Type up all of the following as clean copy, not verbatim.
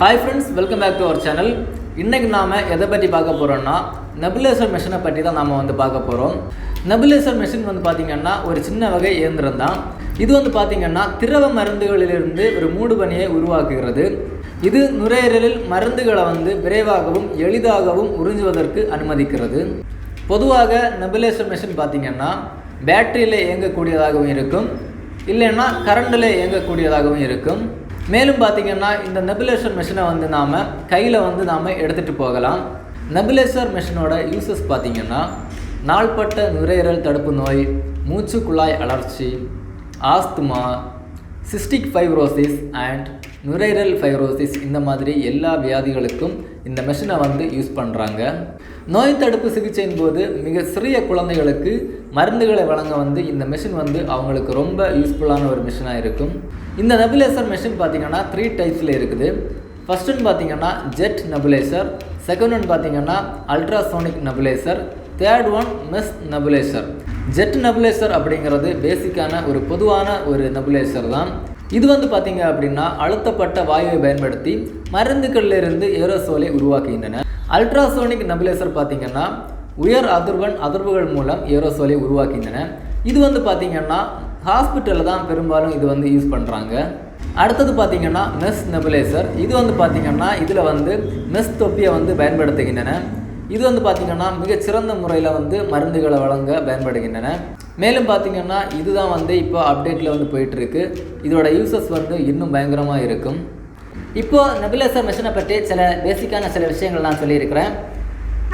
Hi friends, welcome back to our channel. இன்னைக்கு நாம எதை பற்றி பார்க்க போறோம்னா நெபுலைசர் மெஷினை பற்றி தான் நாம பார்க்க போறோம். நெபுலைசர் மெஷின் பாத்தீங்கன்னா ஒரு சின்ன வகை இயந்திரம் தான். இது பாத்தீங்கன்னா திரவ மருந்துகளிலிருந்து ஒரு மூடுபனியை உருவாக்குகிறது. இது நுரையீரலில் மருந்துகளை விரைவாகவும் எளிதாகவும் உறிஞ்சுவதற்கு அனுமதிக்கிறது. பொதுவாக நெபுலைசர் மெஷின் பாத்தீங்கன்னா பேட்டரியில இயங்கக்கூடியதாகவும் இருக்கும், இல்லைன்னா கரண்டில் இயங்கக்கூடியதாகவும் இருக்கும். மேலும் பார்த்தீங்கன்னா இந்த நெபுலைசர் மெஷினை நாம் கையில் நாம் எடுத்துகிட்டு போகலாம். நெபுலைசர் மெஷினோட யூசஸ் பார்த்தீங்கன்னா நாள்பட்ட நுரையீரல் தடுப்பு நோய், மூச்சு குழாய் அழற்சி, ஆஸ்துமா, சிஸ்டிக் ஃபைப்ரோசிஸ் அண்ட் நுரையீரல் ஃபைப்ரோசிஸ் இந்த மாதிரி எல்லா வியாதிகளுக்கும் இந்த மெஷினை யூஸ் பண்ணுறாங்க. நோய் தடுப்பு சிகிச்சையின் போது மிக சிறிய குழந்தைகளுக்கு மருந்துகளை வழங்க இந்த மெஷின் அவங்களுக்கு ரொம்ப யூஸ்ஃபுல்லான ஒரு மெஷினாக இருக்கும். இந்த நெபுலைசர் மெஷின் பார்த்தீங்கன்னா 3 டைப்ஸில் இருக்குது. ஃபர்ஸ்ட் ஒன் பார்த்தீங்கன்னா ஜெட் நெபுலைசர், செகண்ட் ஒன் பார்த்தீங்கன்னா ultrasonic nebuliser, third one mesh nebuliser. Jet nebuliser அப்படிங்கிறது பேசிக்கான ஒரு பொதுவான ஒரு நெபுலைசர் தான். இது பார்த்தீங்க அப்படின்னா அழுத்தப்பட்ட வாயுவை பயன்படுத்தி மருந்துகளிலிருந்து ஏரோசோலை உருவாக்குகின்றன. அல்ட்ராசோனிக் நெபுலைசர் பார்த்தீங்கன்னா உயர் அதிர்வுகள் மூலம் ஏரோசோலை உருவாக்குகின்றன. இது பார்த்தீங்கன்னா ஹாஸ்பிட்டலில் தான் பெரும்பாலும் இது யூஸ் பண்ணுறாங்க. அடுத்தது பார்த்தீங்கன்னா மெஸ் நெபுலைசர். இது பார்த்தீங்கன்னா இதில் மெஸ் தொப்பியை பயன்படுத்துகின்றன. இது பார்த்தீங்கன்னா மிகச்சிறந்த முறையில் மருந்துகளை வழங்க பயன்படுகின்றன. மேலும் பார்த்தீங்கன்னா இதுதான் இப்போ அப்டேட்டில் போயிட்டுருக்கு. இதோட யூசஸ் இன்னும் பயங்கரமாக இருக்கும். இப்போது நெபுலைசர் மெஷினை பற்றி சில பேசிக்கான சில விஷயங்கள் நான் சொல்லியிருக்கிறேன்.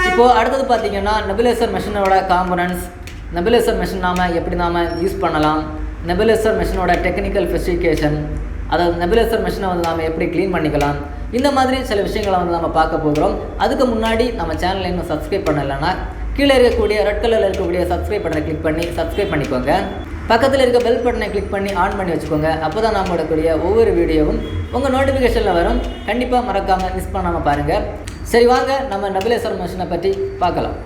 இப்போது அடுத்தது பார்த்தீங்கன்னா நெபுலைசர் மெஷினோட காம்பனன்ட்ஸ், நெபுலைசர் மெஷின் எப்படி யூஸ் பண்ணலாம், நெபுலைசர் மெஷினோட டெக்னிக்கல் ஸ்பெசிஃபிகேஷன், அதாவது நெபுலைசர் மெஷினை நாம் எப்படி க்ளீன் பண்ணிக்கலாம், இந்த மாதிரி சில விஷயங்களை நம்ம பார்க்க போகிறோம். அதுக்கு முன்னாடி நம்ம சேனலை இன்னும் சப்ஸ்கிரைப் பண்ணலைன்னா கீழே இருக்கக்கூடிய ரெட் கலரில் இருக்கக்கூடிய சப்ஸ்கிரைப் பட்டனை கிளிக் பண்ணி சப்ஸ்கிரைப் பண்ணிக்கோங்க. பக்கத்தில் இருக்க பெல் பட்டனை கிளிக் பண்ணி ஆன் பண்ணி வச்சுக்கோங்க. அப்போ தான் நம்ம எடுக்கக்கூடிய ஒவ்வொரு வீடியோவும் உங்கள் நோட்டிஃபிகேஷனில் வரும். கண்டிப்பாக மறக்காமல் மிஸ் பண்ணாமல் பாருங்கள். சரி, வாங்க நம்ம நெபுலைசர் மெஷினை பற்றி பார்க்கலாம்.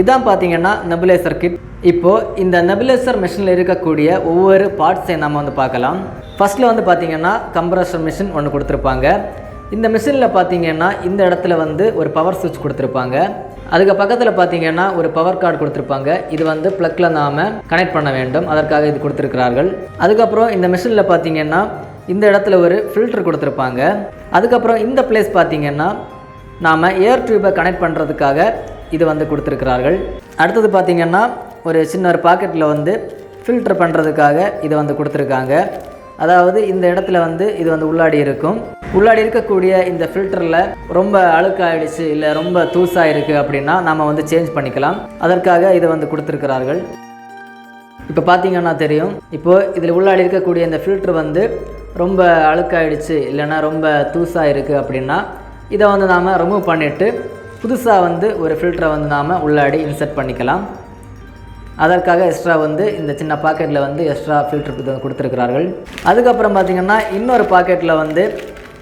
இதான் பார்த்தீங்கன்னா நெபுலைசர் கிட். இப்போது இந்த நெபுலைசர் மெஷினில் இருக்கக்கூடிய ஒவ்வொரு பார்ட்ஸை நம்ம பார்க்கலாம். ஃபஸ்ட்டில் பார்த்தீங்கன்னா கம்ப்ரஷர் மிஷின் ஒன்று கொடுத்துருப்பாங்க. இந்த மிஷினில் பார்த்தீங்கன்னா இந்த இடத்துல ஒரு பவர் சுவிட்ச் கொடுத்துருப்பாங்க. அதுக்கு பக்கத்தில் பார்த்தீங்கன்னா ஒரு பவர் கார்டு கொடுத்துருப்பாங்க. இது ப்ளக்கில் நாம் கனெக்ட் பண்ண வேண்டும், அதற்காக இது கொடுத்துருக்கிறார்கள். அதுக்கப்புறம் இந்த மிஷினில் பார்த்தீங்கன்னா இந்த இடத்துல ஒரு ஃபில்டர் கொடுத்துருப்பாங்க. அதுக்கப்புறம் இந்த பிளேஸ் பார்த்தீங்கன்னா நாம் ஏர் டியூபை கனெக்ட் பண்ணுறதுக்காக இது கொடுத்துருக்கிறார்கள். அடுத்தது பார்த்திங்கன்னா ஒரு சின்ன ஒரு பாக்கெட்டில் ஃபில்டர் பண்ணுறதுக்காக இதை கொடுத்துருக்காங்க. அதாவது இந்த இடத்துல இது உள்ளாடி இருக்கும். உள்ளாடி இருக்கக்கூடிய இந்த ஃபில்டரில் ரொம்ப அழுக்காயிடுச்சு, இல்லை ரொம்ப தூசாக இருக்குது அப்படின்னா நாம் சேஞ்ச் பண்ணிக்கலாம். அதற்காக இதை கொடுத்துருக்கிறார்கள். இப்போ பார்த்திங்கன்னா தெரியும். இப்போது இதில் உள்ளாடி இருக்கக்கூடிய இந்த ஃபில்டர் ரொம்ப அழுக்காயிடுச்சு, இல்லைன்னா ரொம்ப தூசாக இருக்குது அப்படின்னா இதை நாம் ரிமூவ் பண்ணிவிட்டு புதுசாக ஒரு ஃபில்டரை நாம் உள்ளாடி இன்சர்ட் பண்ணிக்கலாம். அதற்காக எக்ஸ்ட்ரா இந்த சின்ன பாக்கெட்டில் எக்ஸ்ட்ரா ஃபில்டர் கொடுத்துருக்கிறார்கள். அதுக்கப்புறம் பார்த்திங்கன்னா இன்னொரு பாக்கெட்டில்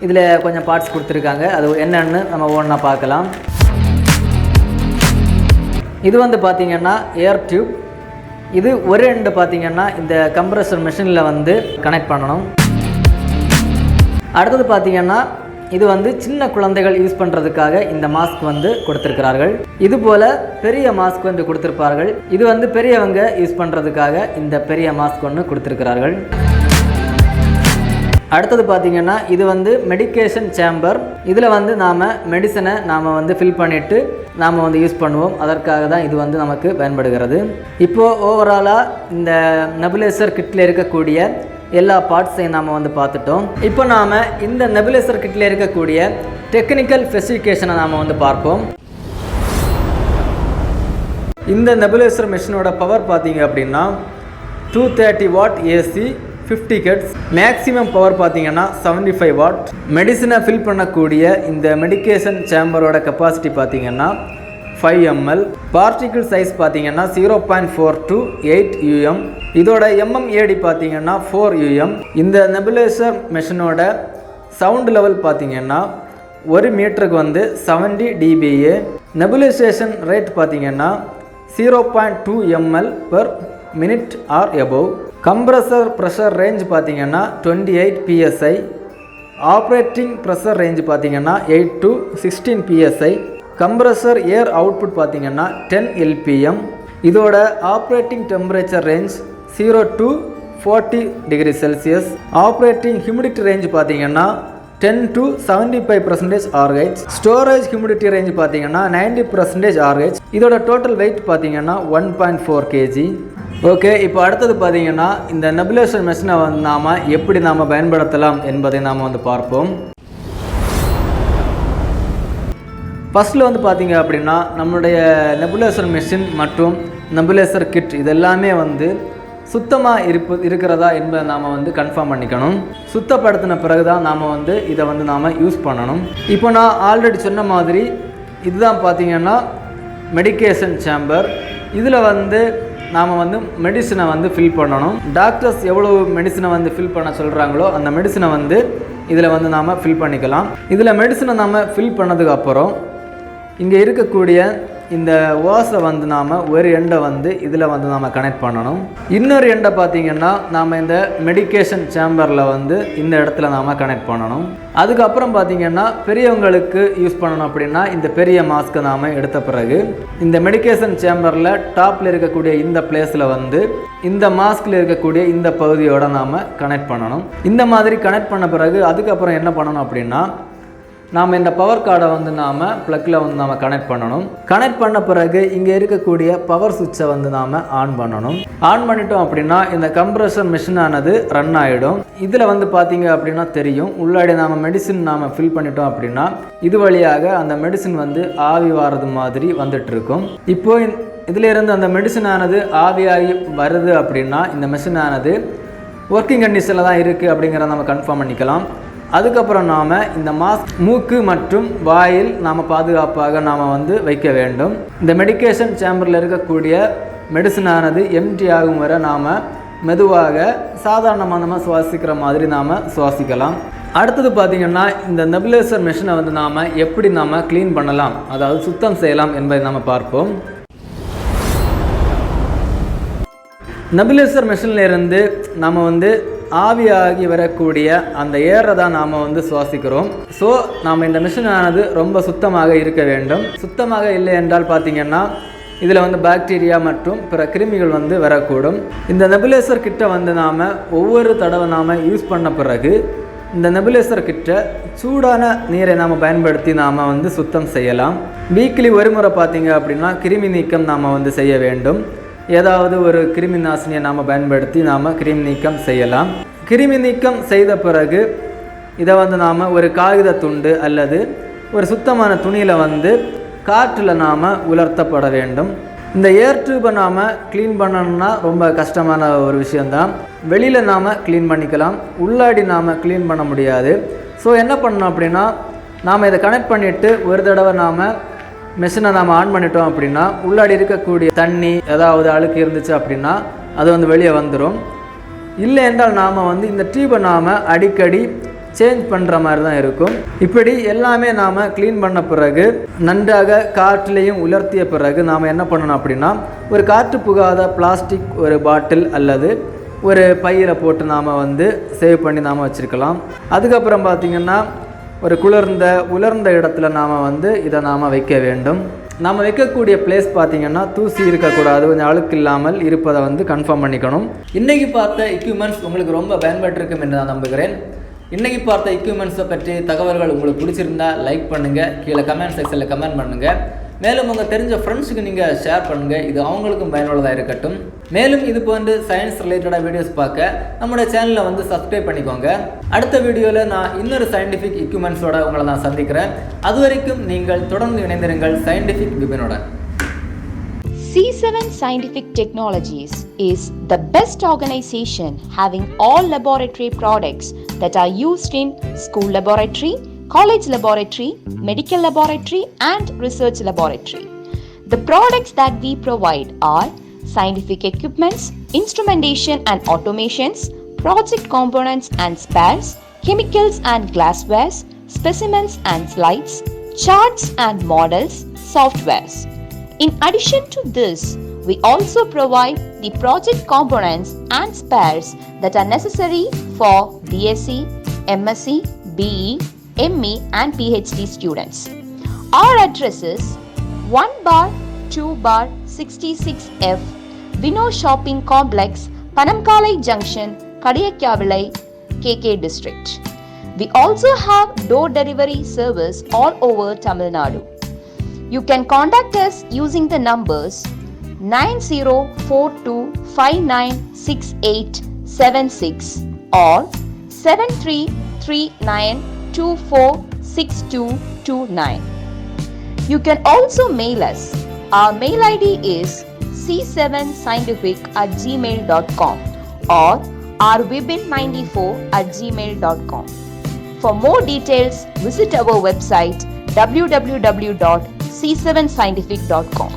இதில் கொஞ்சம் பார்ட்ஸ் கொடுத்துருக்காங்க. அது என்னென்னு நம்ம ஒன்றா பார்க்கலாம். இது பார்த்திங்கன்னா ஏர் டியூப். இது ஒரு எண்டு பார்த்திங்கன்னா இந்த கம்ப்ரஷர் மெஷினில் கனெக்ட் பண்ணணும். அடுத்தது பார்த்திங்கன்னா இது சின்ன குழந்தைகள் யூஸ் பண்ணுறதுக்காக இந்த மாஸ்க் கொடுத்துருக்கிறார்கள். இது போல் பெரிய மாஸ்க் கொடுத்துருப்பார்கள். இது பெரியவங்க யூஸ் பண்ணுறதுக்காக இந்த பெரிய மாஸ்க் ஒன்று கொடுத்துருக்கிறார்கள். அடுத்தது பார்த்திங்கன்னா இது மெடிக்கேஷன் சேம்பர். இதில் நாம் மெடிசனை நாம் ஃபில் பண்ணிவிட்டு நாம் யூஸ் பண்ணுவோம். அதற்காக தான் இது நமக்கு பயன்படுகிறது. இப்போது ஓவராலாக இந்த நெபுலைசர் கிட்டில் இருக்கக்கூடிய எல்லா பார்ட்ஸையும் நாம் பார்த்துட்டோம். இப்போ நாம் இந்த நெபுலைசர் கிட்டில் இருக்கக்கூடிய டெக்னிக்கல் ஸ்பெசிஃபிகேஷனை நாம் பார்ப்போம். இந்த நெபுலைசர் மெஷினோட பவர் பார்த்தீங்க அப்படின்னா 230 what AC, 50 hertz. Maximum power பார்த்தீங்கன்னா 75 வாட். மெடிசனை ஃபில் பண்ணக்கூடிய இந்த மெடிக்கேஷன் சேம்பரோட கெப்பாசிட்டி பார்த்தீங்கன்னா 5 ml. பார்ட்டிகிள் சைஸ் பார்த்தீங்கன்னா 0.4 to 8 mm. இதோட MMAD பார்த்தீங்கன்னா 4 mm. இந்த நெபுலைசர் மெஷினோட சவுண்ட் லெவல் பார்த்தீங்கன்னா 1 மீட்டருக்கு 70 dBA. நெபுலைசேஷன் ரேட் பார்த்தீங்கன்னா 0.2 ml per minute or above. Compressor pressure range பார்த்தீங்கன்னா 28 psi. ஆப்ரேட்டிங் ப்ரெஷர் ரேஞ்ச் பார்த்தீங்கன்னா 8 to 16 psi. Compressor air output பார்த்தீங்கன்னா 10 lpm. இதோட operating temperature range 0 to 40 degree Celsius. Operating humidity range பார்த்தீங்கன்னா 10 to 75% RH. Storage humidity range பார்த்தீங்கன்னா 90% RH. இதோட total wait பார்த்தீங்கன்னா 1.4 kg. Okay, இப்போ அடுத்தது பார்த்தீங்கன்னா இந்த நெபுலைசர் மெஷினை வந்து நாம் எப்படி நாம் பயன்படுத்தலாம் என்பதை நாம் வந்து பார்ப்போம். ஃபஸ்ட்டில் வந்து பார்த்தீங்க அப்படின்னா நம்மளுடைய நெபுலைசர் மெஷின் மற்றும் நெபுலைசர் கிட் இதெல்லாமே வந்து சுத்தமாக இருக்கிறதா என்பதை நாம் வந்து கன்ஃபார்ம் பண்ணிக்கணும். சுத்தப்படுத்தின பிறகு தான் நாம் வந்து இதை வந்து நாம் யூஸ் பண்ணணும். இப்போ நான் ஆல்ரெடி சொன்ன மாதிரி இதுதான் பார்த்தீங்கன்னா மெடிக்கேஷன் சேம்பர். இதில் வந்து நாம் வந்து மெடிசனை வந்து ஃபில் பண்ணணும். டாக்டர்ஸ் எவ்வளோ மெடிசனை வந்து ஃபில் பண்ண சொல்கிறாங்களோ அந்த மெடிசனை வந்து இதில் வந்து நாம் ஃபில் பண்ணிக்கலாம். இதில் மெடிசனை நாம் ஃபில் பண்ணதுக்கப்புறம் இங்கே இருக்கக்கூடிய இந்த வாஸை வந்து நாம் ஒரு எண்டை வந்து இதில் வந்து நாம் கனெக்ட் பண்ணணும். இன்னொரு எண்டை பார்த்திங்கன்னா நாம் இந்த மெடிக்கேஷன் சேம்பரில் வந்து இந்த இடத்துல நாம் கனெக்ட் பண்ணணும். அதுக்கப்புறம் பார்த்திங்கன்னா பெரியவங்களுக்கு யூஸ் பண்ணணும் அப்படின்னா இந்த பெரிய மாஸ்க்கை நாம் எடுத்த பிறகு இந்த மெடிக்கேஷன் சேம்பரில் டாப்பில் இருக்கக்கூடிய இந்த பிளேஸில் வந்து இந்த மாஸ்கில் இருக்கக்கூடிய இந்த பகுதியோடு நாம் கனெக்ட் பண்ணணும். இந்த மாதிரி கனெக்ட் பண்ண பிறகு அதுக்கப்புறம் என்ன பண்ணணும் அப்படின்னா நாம் இந்த பவர் கார்டை வந்து நாம் ப்ளக்கில் வந்து நாம் கனெக்ட் பண்ணணும். கனெக்ட் பண்ண பிறகு இங்கே இருக்கக்கூடிய பவர் சுவிட்சை வந்து நாம் ஆன் பண்ணணும். ஆன் பண்ணிட்டோம் அப்படின்னா இந்த கம்ப்ரஷர் மிஷினானது ரன் ஆகிடும். இதில் வந்து பார்த்தீங்க அப்படின்னா தெரியும், உள்ளாடி நாம் மெடிசின் நாம் ஃபில் பண்ணிட்டோம் அப்படின்னா இது வழியாக அந்த மெடிசின் வந்து ஆவி வாரது மாதிரி வந்துட்டு இருக்கும். இப்போ இதிலிருந்து அந்த மெடிசினானது ஆவியாகி வருது அப்படின்னா இந்த மிஷினானது ஒர்க்கிங் கண்டிஷனில் தான் இருக்குது அப்படிங்கிறத நம்ம கன்ஃபார்ம் பண்ணிக்கலாம். அதுக்கப்புறம் நாம் இந்த மாஸ்க் மூக்கு மற்றும் வாயில் நாம் பாதுகாப்பாக நாம் வந்து வைக்க வேண்டும். இந்த மெடிக்கேஷன் சேம்பரில் இருக்கக்கூடிய மெடிசனானது எம்டி ஆகும் வரை நாம் மெதுவாக சாதாரணமாக நம்ம சுவாசிக்கிற மாதிரி நாம் சுவாசிக்கலாம். அடுத்தது பார்த்திங்கன்னா இந்த நெபுலைசர் மெஷினை வந்து நாம் எப்படி நாம் க்ளீன் பண்ணலாம், அதாவது சுத்தம் செய்யலாம் என்பதை நாம் பார்ப்போம். நெபுலைசர் மெஷினில் இருந்து நாம் வந்து ஆவியாகி வரக்கூடிய அந்த ஏரை தான் நாம் வந்து சுவாசிக்கிறோம். ஸோ நாம் இந்த மிஷினானது ரொம்ப சுத்தமாக இருக்க வேண்டும். சுத்தமாக இல்லை என்றால் பார்த்திங்கன்னா இதில் வந்து பாக்டீரியா மற்றும் பிற கிருமிகள் வந்து வரக்கூடும். இந்த நெபுலைசர் கிட்ட வந்து நாம் ஒவ்வொரு தடவை நாம் யூஸ் பண்ண பிறகு இந்த நெபுலைசர் கிட்ட சூடான நீரை நாம் பயன்படுத்தி நாம் வந்து சுத்தம் செய்யலாம். வீக்லி ஒரு முறை பார்த்திங்க அப்படின்னா கிருமி நீக்கம் நாம் வந்து செய்ய வேண்டும். ஏதாவது ஒரு கிருமி நாசினியை நாம் பயன்படுத்தி நாம் கிருமி நீக்கம் செய்யலாம். கிருமி நீக்கம் செய்த பிறகு இதை வந்து நாம் ஒரு காகித துண்டு அல்லது ஒரு சுத்தமான துணியில் வந்து காற்றில் நாம் உலர்த்தப்பட வேண்டும். இந்த ஏர் டியூபை நாம் க்ளீன் பண்ணணும்னா ரொம்ப கஷ்டமான ஒரு விஷயந்தான். வெளியில் நாம் க்ளீன் பண்ணிக்கலாம், உள்ளாடி நாம் க்ளீன் பண்ண முடியாது. ஸோ என்ன பண்ணணும் அப்படின்னா நாம் இதை கனெக்ட் பண்ணிவிட்டு ஒரு தடவை நாம் மெஷினை நாம் ஆன் பண்ணிட்டோம் அப்படின்னா உள்ளாடி இருக்கக்கூடிய தண்ணி ஏதாவது அழுக்கு இருந்துச்சு அப்படின்னா அது வந்து வெளியே வந்துடும். இல்லை என்றால் நாம் வந்து இந்த டியூபை நாம் அடிக்கடி சேஞ்ச் பண்ணுற மாதிரி தான் இருக்கும். இப்படி எல்லாமே நாம் க்ளீன் பண்ண பிறகு நன்றாக காற்றிலையும் உலர்த்திய பிறகு நாம் என்ன பண்ணணும் அப்படின்னா ஒரு காற்று புகாத பிளாஸ்டிக் ஒரு பாட்டில் அல்லது ஒரு பையில் போட்டு நாம் வந்து சேவ் பண்ணி நாம் வச்சுருக்கலாம். அதுக்கப்புறம் பார்த்திங்கன்னா ஒரு உலர்ந்த இடத்துல நாம் வந்து இதை நாம் வைக்க வேண்டும். நாம் வைக்கக்கூடிய பிளேஸ் பார்த்திங்கன்னா தூசி இருக்கக்கூடாது, கொஞ்சம் அழுக்கு இல்லாமல் இருப்பதை வந்து கன்ஃபார்ம் பண்ணிக்கணும். இன்றைக்கி பார்த்த எக்யூப்மெண்ட்ஸ் உங்களுக்கு ரொம்ப பயன்பட்டிருக்கும் என்று நான் நம்புகிறேன். இன்றைக்கி பார்த்த எக்யூப்மெண்ட்ஸை பற்றி தகவல்கள் உங்களுக்கு பிடிச்சிருந்தா லைக் பண்ணுங்கள், கீழே கமெண்ட் செக்ஷனில் கமெண்ட் பண்ணுங்கள். மேலும் உங்கள் தெரிஞ்ச ஃப்ரெண்ட்ஸுக்கு நீங்கள் ஷேர் பண்ணுங்கள், இது அவங்களுக்கும் பயனுள்ளதாக இருக்கட்டும். மேலும் இது போன்று சயின்ஸ் ரிலேட்டடாக வீடியோஸ் பார்க்க நம்முடைய சேனலை வந்து சப்ஸ்கிரைப் பண்ணிக்கோங்க. அடுத்த வீடியோவில் நான் இன்னொரு சயின்டிஃபிக் எக்யூப்மெண்ட்ஸோட உங்களை நான் சந்திக்கிறேன். அது வரைக்கும் நீங்கள் தொடர்ந்து இணைந்திருங்கள் scientific விபினோட. C7 Scientific Technologies is the best organization having all laboratory products that are used in school laboratory, college laboratory, medical laboratory and research laboratory. The products that we provide are scientific equipments, instrumentation and automations, project components and spares, chemicals and glasswares, specimens and slides, charts and models, softwares. In addition to this, we also provide the project components and spares that are necessary for BSc, MSc, BE, ME and PhD students. Our address is 1/2/66F Vino Shopping Complex, Panamkalai Junction, Kadiyakkavilai, KK District. We also have door delivery service all over Tamil Nadu. You can contact us using the numbers 9042596876 or 7339246229. You can also mail us. Our mail ID is c7scientific@gmail.com or our VIBIN94@gmail.com. For more details, visit our website www.c7scientific.com.